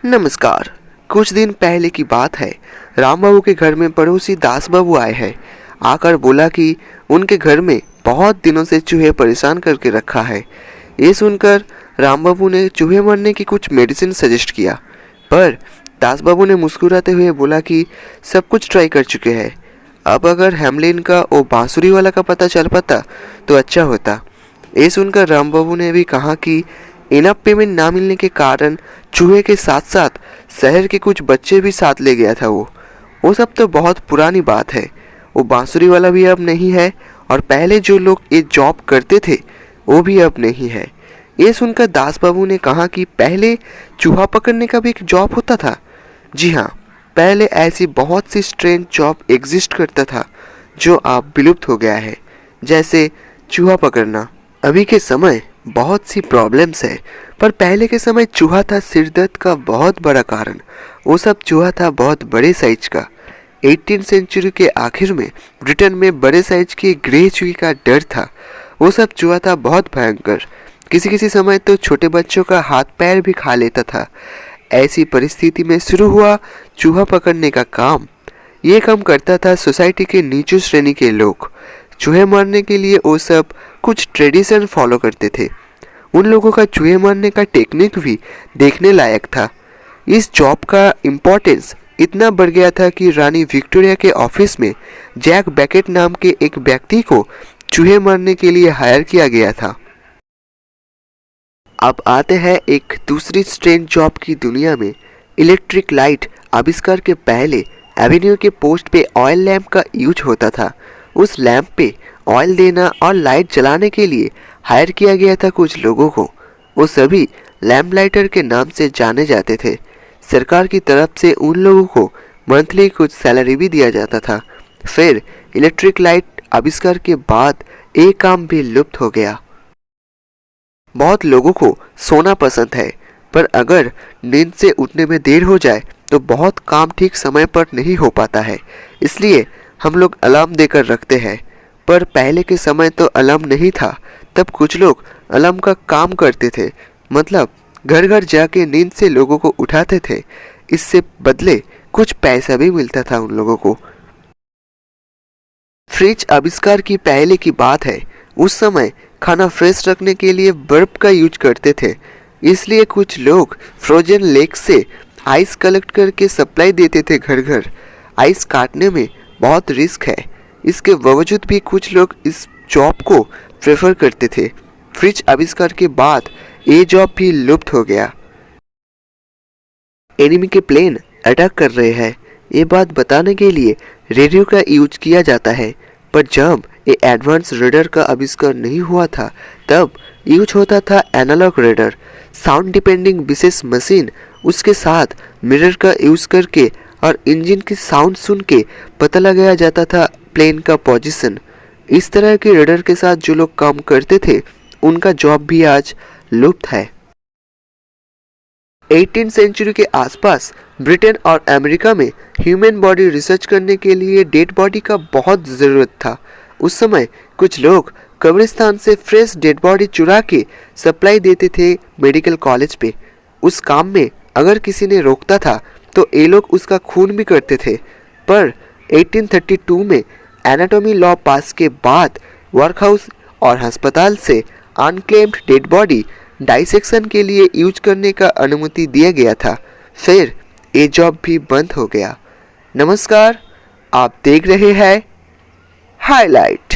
नमस्कार। कुछ दिन पहले की बात है। राम बाबू के घर में पड़ोसी दास बाबू आए हैं। आकर बोला कि उनके घर में बहुत दिनों से चूहे परेशान करके रखा है। ये सुनकर राम बाबू ने चूहे मरने की कुछ मेडिसिन सजेस्ट किया, पर दास बाबू ने मुस्कुराते हुए बोला कि सब कुछ ट्राई कर चुके हैं। अब अगर हेमलिन का वो बांसुरी वाला का पता चल पाता तो अच्छा होता। ये सुनकर राम बाबू ने भी कहा कि इनफ पेमेंट ना मिलने के कारण चूहे के साथ साथ शहर के कुछ बच्चे भी साथ ले गया था। वो सब तो बहुत पुरानी बात है। वो बांसुरी वाला भी अब नहीं है और पहले जो लोग ये जॉब करते थे वो भी अब नहीं है। ये सुनकर दास बाबू ने कहा कि पहले चूहा पकड़ने का भी एक जॉब होता था। जी हाँ, पहले ऐसी बहुत सी स्ट्रेंज जॉब एग्जिस्ट करता था जो अब विलुप्त हो गया है, जैसे चूहा पकड़ना। अभी के समय बहुत सी प्रॉब्लम्स है, पर पहले के समय चूहा था सिर दर्द का बहुत बड़ा कारण। वो सब चूहा था बहुत बड़े साइज का। 18वीं सेंचुरी के आखिर में ब्रिटेन में बड़े साइज के ग्रे चूहे का डर था। वो सब चूहा था बहुत भयंकर। किसी किसी समय तो छोटे बच्चों का हाथ पैर भी खा लेता था। ऐसी परिस्थिति में शुरू हुआ चूहा पकड़ने का काम। ये काम करता था सोसाइटी के नीचू श्रेणी के लोग। चूहे मारने के लिए वो सब कुछ ट्रेडिशन फॉलो करते थे। उन लोगों का चूहे मारने का टेक्निक भी देखने लायक था। इस जॉब का इम्पोर्टेंस इतना बढ़ गया था कि रानी विक्टोरिया के ऑफिस में जैक बैकेट नाम के एक व्यक्ति को चूहे मारने के लिए हायर किया गया था। अब आते हैं एक दूसरी स्ट्रेंज जॉब की दुनिया में। इलेक्ट्रिक लाइट आविष्कार के पहले एवेन्यू के पोस्ट पे ऑयल लैंप का यूज होता था। उस लैंप पे ऑयल देना और लाइट जलाने के लिए हायर किया गया था कुछ लोगों को। वो सभी लैंप लाइटर के नाम से जाने जाते थे। सरकार की तरफ से उन लोगों को मंथली कुछ सैलरी भी दिया जाता था। फिर इलेक्ट्रिक लाइट आविष्कार के बाद ये काम भी लुप्त हो गया। बहुत लोगों को सोना पसंद है, पर अगर नींद से उठने में देर हो जाए तो बहुत काम ठीक समय पर नहीं हो पाता है। इसलिए हम लोग अलार्म देकर रखते हैं। पर पहले के समय तो अलार्म नहीं था, तब कुछ लोग अलार्म का काम करते थे। मतलब घर घर जाके नींद से लोगों को उठाते थे। इससे बदले कुछ पैसा भी मिलता था उन लोगों को। फ्रिज आविष्कार की पहले की बात है। उस समय खाना फ्रेश रखने के लिए बर्फ का यूज करते थे। इसलिए कुछ लोग फ्रोजन लेक से आइस कलेक्ट करके सप्लाई देते थे घर घर। आइस काटने में बहुत रिस्क है, इसके बावजूद भी कुछ लोग इस जॉब को प्रेफर करते थे। फ्रिज आविष्कार के बाद ये जॉब भी लुप्त हो गया। एनिमी के प्लेन अटैक कर रहे हैं, ये बात बताने के लिए रेडियो का यूज किया जाता है। पर जब ये एडवांस रेडर का आविष्कार नहीं हुआ था, तब यूज होता था एनालॉग रेडर। साउंड डिपेंडिंग विशेष मशीन, उसके साथ मिरर का यूज करके और इंजन की साउंड सुन के पता लगाया जाता था प्लेन का पोजीशन। इस तरह के रेडर के साथ जो लोग काम करते थे उनका जॉब भी आज लुप्त है। 18वीं सेंचुरी के आसपास ब्रिटेन और अमेरिका में ह्यूमन बॉडी रिसर्च करने के लिए डेड बॉडी का बहुत ज़रूरत था। उस समय कुछ लोग कब्रिस्तान से फ्रेश डेड बॉडी चुरा के सप्लाई देते थे मेडिकल कॉलेज पे। उस काम में अगर किसी ने रोकता था तो ये लोग उसका खून भी करते थे। पर 1832 में एनाटॉमी लॉ पास के बाद वर्कहाउस और अस्पताल से अनक्लेम्ड डेड बॉडी डाइसेक्शन के लिए यूज करने का अनुमति दिया गया था। फिर ये जॉब भी बंद हो गया। नमस्कार, आप देख रहे हैं हाईलाइट।